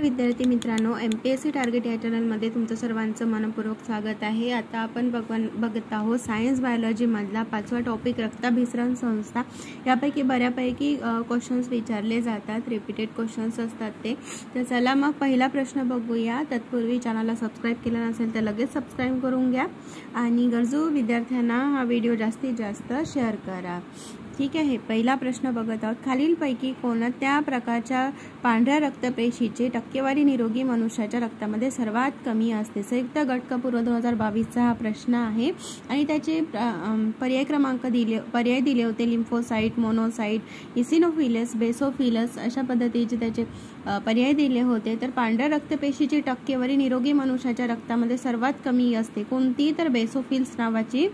विद्यार्थी मित्रांनो, MPSC target या चॅनलमध्ये तुमचं सर्वांचं मनपूर्वक स्वागत आहे। आता आपण बघत आहोत सायन्स बायोलॉजी मधला 5वा टॉपिक रक्ताभिसरण संस्था। यापैकी बऱ्यापैकी क्वेश्चन्स विचारले जातात, रिपीटेड क्वेश्चन्स असतात ते। तर चला मग पहिला प्रश्न बघूया। तत्पूर्वी चॅनलला सबस्क्राइब केलं नसेल तर लगेच सबस्क्राइब करून घ्या आणि गरजू विद्यार्थ्यांना हा व्हिडिओ जास्तीत जास्त शेअर करा। ठीक आहे, पहिला प्रश्न बघत आहोत। खालीलपैकी कोणत्या प्रकारच्या पांढऱ्या रक्तपेशीची टक्केवारी निरोगी मनुष्याच्या रक्तामध्ये सर्वात कमी असते? संयुक्त गट पूर्व 2022 हा प्रश्न आहे आणि त्याचे पर्याय दिले होते लिम्फोसाइट, मोनोसाइट, इसिनोफिलस, बेसोफिलस अशा पद्धतीचे त्याचे पर्याय दिले होते। तर पांढऱ्या रक्तपेशीची टक्केवारी निरोगी मनुष्याच्या रक्तामध्ये सर्वात कमी असते कोणती? तर बेसोफिल्स नावाची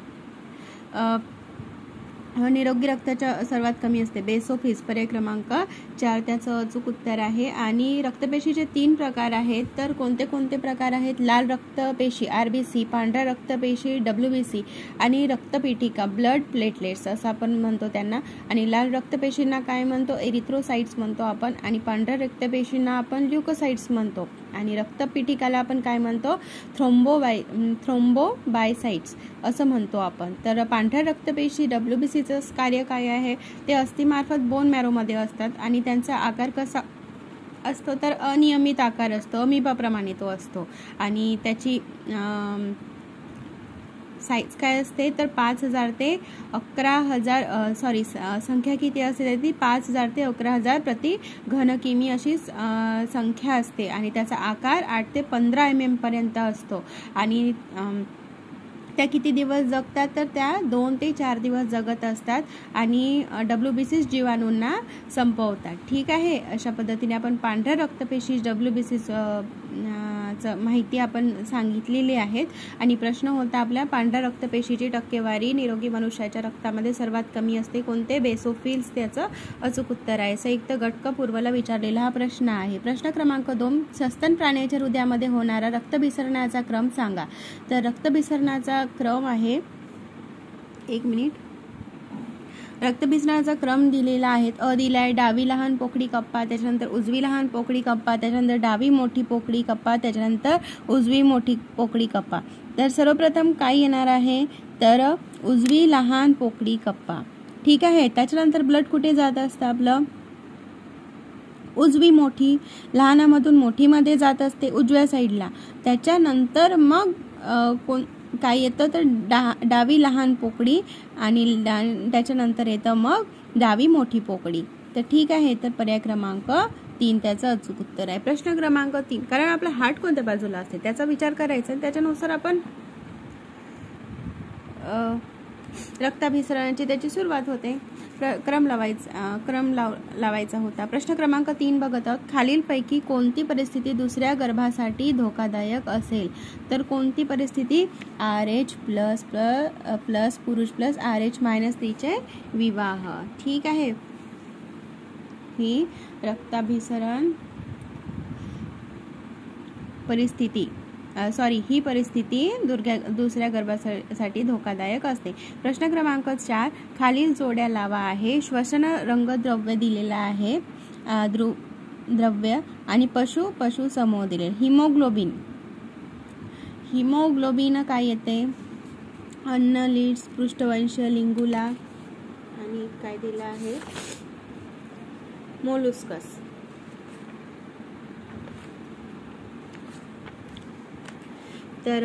निरोगी रक्ताच्या सर्वात कमी असते बेसोफिल्स। पर्याय क्रमांक 4 त्याचं अचूक उत्तर आहे। आणि रक्तपेशीचे 3 प्रकार आहेत, तर कोणते कोणते प्रकार आहेत? लाल रक्तपेशी RBC, पांढऱ्या रक्तपेशी WBC आणि रक्तपीठिका ब्लड प्लेटलेट्स असं आपण म्हणतो त्यांना। आणि लाल रक्तपेशींना काय म्हणतो? एरिथ्रोसाइट्स म्हणतो आपण आणि पांढऱ्या रक्तपेशींना आपण ल्युकोसाइट्स म्हणतो आणि रक्तपीठिकाला आपण काय म्हणतो? थ्रोम्बोबायसाइट्स असं म्हणतो आपण। तर पांढऱ्या रक्तपेशी WBC चं कार्य काय आहे? ते अस्थिमार्फत बोन मॅरो मध्ये असतात आणि त्यांचा आकार कसा असतो? तर अनियमित आकार असतो, अमिबाप्रमाणे तो असतो आणि त्याची साईज काय असते? तर 5000 ते 11000 संख्या किती असते? ती 5000 ते 11000 प्रति घन किमी अशी संख्या असते आणि त्याचा आकार 8 ते 15 mm पर्यंत असतो। आणि त्या किती दिवस जगतात? तर त्या 2 ते 4 दिवस जगत असतात आणि WBC जीवाणूंना संपवतात। ठीक आहे, अशा पद्धतीने आपण पांढऱ्या रक्तपेशी WBC माहिती आपण सांगितलेली आहेत। आणि प्रश्न होता आपल्या पांढऱ्या रक्तपेशीची टक्केवारी निरोगी मनुष्याच्या रक्तामध्ये सर्वात कमी असते कोणते? बेसोफिल्स त्याचं अचूक उत्तर आहे। संयुक्त गट पूर्वला विचारलेला हा प्रश्न आहे। प्रश्न क्रमांक 2 सस्तन प्राण्याच्या हृदयामध्ये होणारा रक्तभिसरणाचा क्रम सांगा। तर रक्तभिसरणाचा क्रम आहे, एक मिनिट, रक्तभिसरणाचा क्रम दिलेला आहे। अ दिलाय डावी लहान पोकळी कप्पा, त्याच्यानंतर उजवी लहान पोकळी कप्पा, त्याच्यानंतर डावी मोठी पोकळी कप्पा, त्याच्यानंतर उजवी मोठी पोकळी कप्पा। तर सर्वप्रथम काय येणार आहे? तर उजवी लहान पोकळी कप्पा। ठीक आहे, त्याच्यानंतर ब्लड कुठे जात असतं आपलं? उजवी मोठी, लहानामधून मोठी मध्ये जात असते उजव्या साईडला। त्याच्यानंतर मग काय येतं? तर डावी लहान पोकळी आणि त्याच्यानंतर येतं मग डावी मोठी पोकळी। तर ठीक आहे, तर पर्याय क्रमांक 3 त्याचं अचूक उत्तर आहे। प्रश्न क्रमांक 3 कारण आपला हार्ट कोणत्या बाजूला असते त्याचा विचार करायचा आणि त्याच्यानुसार आपण रक्ताभिसरणाची त्याची सुरुवात होते, क्रम लावायचा होता। प्रश्न क्रमांक 3 बघत आहोत। खालीलपैकी कोणती परिस्थिती दुसऱ्या गर्भासाठी धोकादायक असेल? तर कोणती परिस्थिती? RH प्लस पुरुष प्लस RH- तिचे विवाह। ठीक आहे, ही रक्ताभिसरण परिस्थिती ही परिस्थिती दुसऱ्या गर्भासाठी धोकादायक असते। प्रश्न क्रमांक 4 खालील जोड्या लावा आहे। श्वसन रंगद्रव्य दिलेला आहे, द्रव्य आणि पशु समूह दिले। हिमोग्लोबिन काय येते? अन्न, लीड्स, पृष्ठवंश, लिंगुला आणि काय दिलं आहे? मोलुस्कस। तर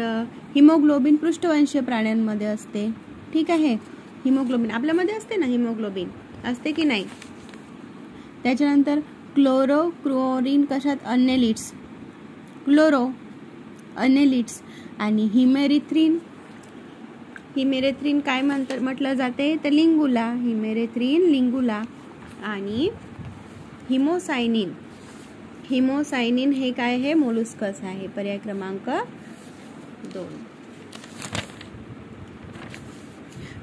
हिमोग्लोबिन पृष्ठवंशीय प्राण्यांमध्ये असते। ठीक आहे, हिमोग्लोबिन आपल्यामध्ये असते ना, हिमोग्लोबिन असते की नाही? त्याच्यानंतर क्लोरीन कशात? अन्नेलिड्स, अन्नेलिड्स आणि हिमेरेथ्रिन काय म्हटलं जाते? तर लिंगुला, लिंगुला आणि हिमोसायनिन हे काय आहे? मोलुस्कस आहे। पर्याय क्रमांक 2।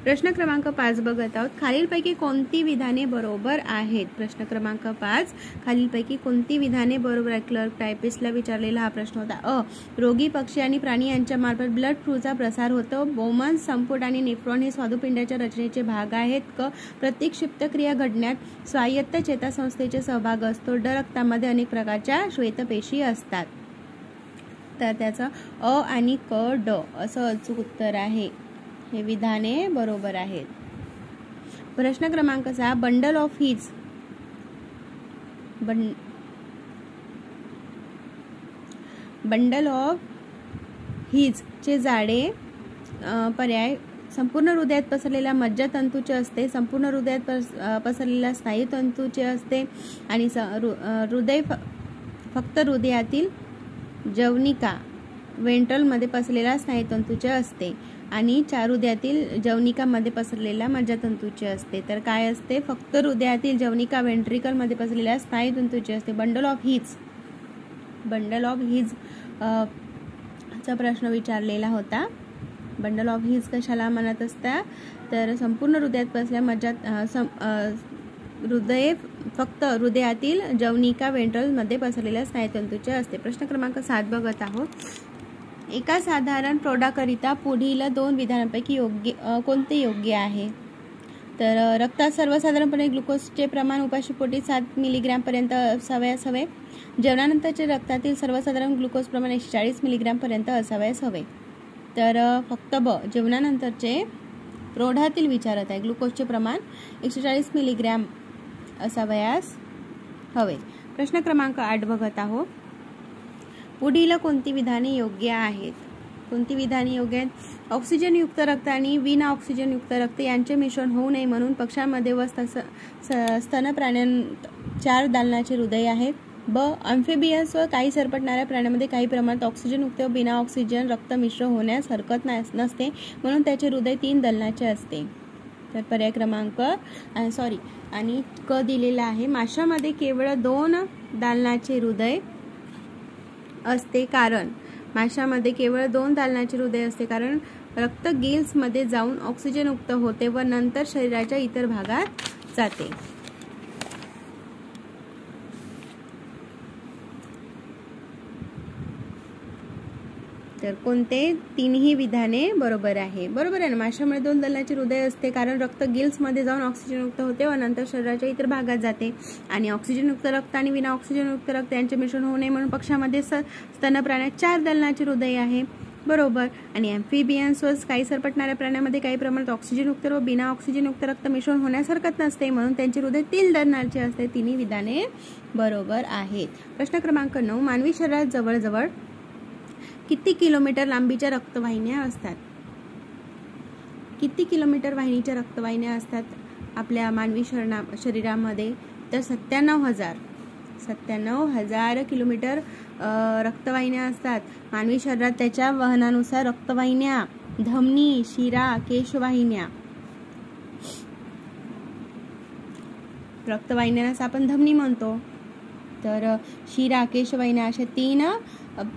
प्रश्न क्रमांक 5 बघत आहोत. खालीलपैकी कोणती विधाने बरोबर आहेत? प्रश्न क्रमांक 5, खालीलपैकी कोणती विधाने बरोबर आहेत? क्लर्क टायपिस्टला विचारलेला हा प्रश्न होता. रोगी पक्षी आणि प्राणी यांच्या मार्फत ब्लड फ्लूचा प्रसार होतो. बोमन, संपुट आणि नेफ्रॉन हे स्वादुपिंडाच्या रचनेचे भाग आहेत. प्रत्येक क्षिप्तक्रिया घडण्यात स्वायत्त चेतासंस्थेचे सहभाग असतो. रक्तामध्ये अनेक प्रकारच्या श्वेतपेशी असतात. तर त्याचं अ आणि क ड असं अचूक उत्तर आहे. हे विधाने बरोबर आहेत. प्रश्न क्रमांक 6, bundle of hays bundle of hays चे जाडे पर्याय संपूर्ण हृदयात पसरलेल्या मज्जातंतूचे असते, संपूर्ण हृदयात पसरलेल्या स्नायुतंतूचे असते आणि फक्त हृदयातील जवनिका वेंट्रलमध्ये पसरलेल्या स्नायुतंतूचे असते आणि हृदयातील जवनिकामध्ये पसरलेल्या मज्जातंतूचे असते. तर काय असते? फक्त हृदयातील जवनिका वेंट्रिकलमध्ये पसरलेल्या स्नायुतंतूचे असते. बंडल ऑफ हीज चा प्रश्न विचारलेला होता. बंडल ऑफ हीज कशाला म्हणत असतात? तर संपूर्ण हृदयात पसरलेल्या फक्त हृदयातील जवनिका वेंट्रलमध्ये पसरलेल्या स्नायुतंतूचे असते. प्रश्न क्रमांक 7 बघत आहोत. एका साधारण प्रौढाकरिता पुढील 2 विधानांपैकी कोणते योग्य आहे? तर रक्तात सर्वसाधारणपणे ग्लुकोजचे प्रमाण उपाशीपोटी 7 मिलीग्रॅम पर्यंत असावयास हवे. जेवणानंतरचे रक्तातील सर्वसाधारण ग्लुकोज प्रमाण 140 मिलीग्रॅम पर्यंत असावयास हवे. तर फक्त ब, जेवणानंतरचे प्रौढातील विचारत आहे. ग्लुकोजचे प्रमाण 140 मिलीग्रॅम असावयास हवे. प्रश्न क्रमांक 8 बघत आहोत. पुढील कोणती विधाने योग्य आहेत? कोणती विधाने योग्य आहेत? ऑक्सिजनयुक्त रक्त आणि विना ऑक्सिजनयुक्त रक्त यांचे मिश्रण होऊ नये म्हणून पक्ष्यांमध्ये व स्तनप्राण्यांत 4 दालनाचे हृदय आहेत. ब, अम्फिबियन्स व काही सरपटणाऱ्या प्राण्यांमध्ये काही प्रमाणात ऑक्सिजनयुक्त व बिना ऑक्सिजन रक्त मिश्र होण्यास हरकत नसते म्हणून त्याचे हृदय 3 दालनाचे असते. तर पर्याय क्रमांक आणि क दिलेला आहे. माशामध्ये केवळ 2 दालनाचे हृदय असते कारण रक्त गिल्समध्ये जाऊन ऑक्सिजनयुक्त होते व नंतर शरीराच्या इतर भागात जाते. तर कोणते? 3ही विधाने बरोबर आहे. बरोबर आहे ना. माशामध्ये 2 दालनाचे हृदय असते कारण रक्त गिल्समध्ये जाऊन ऑक्सिजनयुक्त होते व नंतर शरीराच्या इतर भागात जाते. आणि ऑक्सिजनयुक्त रक्त आणि विना ऑक्सिजनयुक्त रक्त यांचे मिश्रण होऊ नये म्हणून पक्ष्यामध्ये स्तनप्राण्यात 4 दालनाचे हृदय आहे. बरोबर. आणि अम्फिबियन्स व काही सरपटणाऱ्या प्राण्यांमध्ये काही प्रमाणात ऑक्सिजनयुक्त व बिना ऑक्सिजनयुक्त रक्त मिश्रण होण्यास हरकत नसते म्हणून त्यांचे हृदय 3 दालनाचे असते. 3ही विधाने बरोबर आहेत. प्रश्न क्रमांक 9, मानवी शरीरात जवळजवळ किती किलोमीटर लांबीच्या रक्तवाहिन्या असतात? किती किलोमीटर वाहिनीच्या रक्तवाहिन्या असतात आपल्या मानवी शरीरामध्ये? तर 97,000 किलोमीटर रक्तवाहिन्या असतात मानवी शरीरात. त्याच्या वहनानुसार रक्तवाहिन्या, धमनी, शिरा, केशवाहिन्या. रक्तवाहिन्यांनाच आपण धमनी म्हणतो. तर शिरा, केशवाहिन्या अशा 3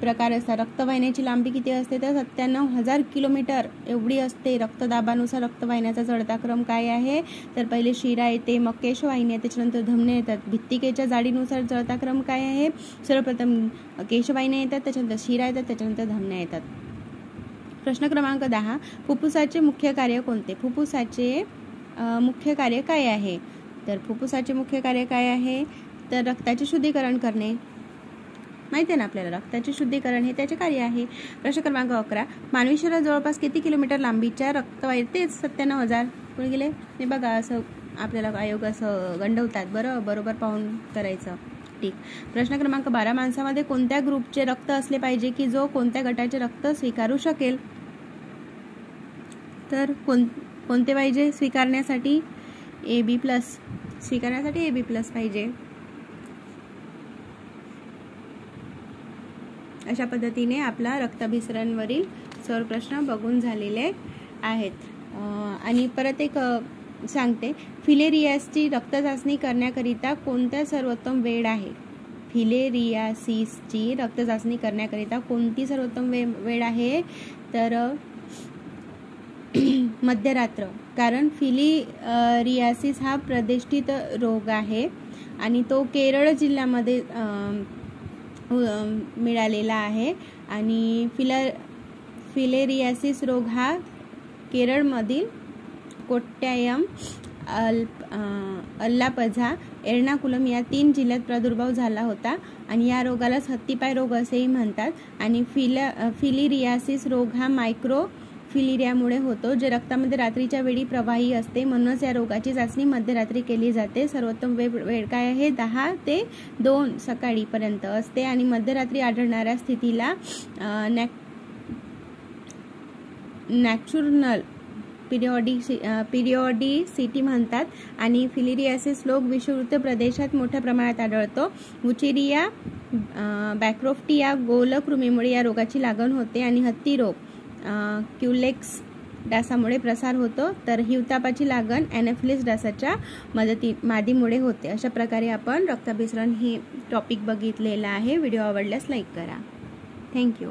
प्रकार असतात. रक्तवाहिन्याची लांबी किती असते? तर 97,000 किलोमीटर एवढी असते. रक्तदाबानुसार रक्तवाहिन्याचा चढता क्रम काय आहे? तर पहिले शिरा येते, मग केशवाहिन्या, त्याच्यानंतर धमन्या येतात. भित्तिकेच्या जाडीनुसार चढता क्रम काय आहे? सर्वप्रथम केशवाहिन्या येतात, त्याच्यानंतर शिरा येतात, त्याच्यानंतर धमन्या येतात. प्रश्न क्रमांक 10, फुफ्फुसाचे मुख्य कार्य कोणते? फुफ्फुसाचे मुख्य कार्य काय आहे? तर फुफ्फुसाचे मुख्य कार्य काय आहे? तर रक्ताचे शुद्धीकरण करणे. माहिती आहे ना आपल्याला, रक्ताचे शुद्धीकरण हे त्याचे कार्य आहे. प्रश्न क्रमांक 11, मानवी शरीरात जवळपास किती किलोमीटर लांबीच्या रक्तवाहिन्या? तेच 97,000. पुढे गेले. हे बघा, असं आपल्याला आयोग असं गंडवतात. बरोबर पाहून करायचं. ठीक. प्रश्न क्रमांक 12, माणसामध्ये कोणत्या ग्रुपचे रक्त असले पाहिजे की जो कोणत्या गटाचे रक्त स्वीकारू शकेल? तर कोणते पाहिजे स्वीकारण्यासाठी? AB+. स्वीकारण्यासाठी AB+ पाहिजे. अशा पद्धतीने आपला रक्ताभिसरणवरील सर्व प्रश्न बघून झालेले आहेत. आणि परत एक सांगते, फिलेरियासची रक्तचाचणी करण्याकरिता कोणत्या सर्वोत्तम वेळ आहे? फिलेरियासिसची रक्तचाचणी करण्याकरिता कोणती सर्वोत्तम वेळ आहे? तर मध्यरात्र, कारण फिलिरियासिस हा प्रतिष्ठित रोग आहे आणि तो केरळ जिल्ह्यामध्ये मिळालेला आहे आणि फिलेरियासिस रोग हा केरळमधील कोट्टायम, अल्लापझा, एर्नाकुलम या 3 जिल्ह्यात प्रादुर्भाव झाला होता आणि या रोगालाच हत्तीपाय रोग असेही म्हणतात. आणि फिलिरियासिस रोग हा मायक्रोफिलिरियामुळे होतो, जे रक्तामध्ये रात्रीच्या वेळी प्रवाही असते. म्हणूनच या रोगाची चाचणी मध्यरात्री केली जाते. सर्वोत्तम वेळ काय आहे? 10 ते 2 सकाळीपर्यंत असते आणि मध्यरात्री आढळणाऱ्या स्थितीला नॅक्चुरल पिरियॉडिसिटी म्हणतात आणि फिलिरियासिस रोग विषुववृत्त प्रदेशात मोठ्या प्रमाणात आढळतो. वुचेरिया बॅक्रोफ्टी या गोलकृमीमुळे या रोगाची लागण होते आणि हत्ती रोग क्युलेक्स डासामुळे प्रसार होतो, तर हिवतापाची लागण ॲनोफिलीस डासाच्या मादीमुळे होते. अशा प्रकारे आपण रक्ताभिसरण हे टॉपिक बघितलेला आहे. व्हिडिओ आवडल्यास लाईक करा. थँक्यू.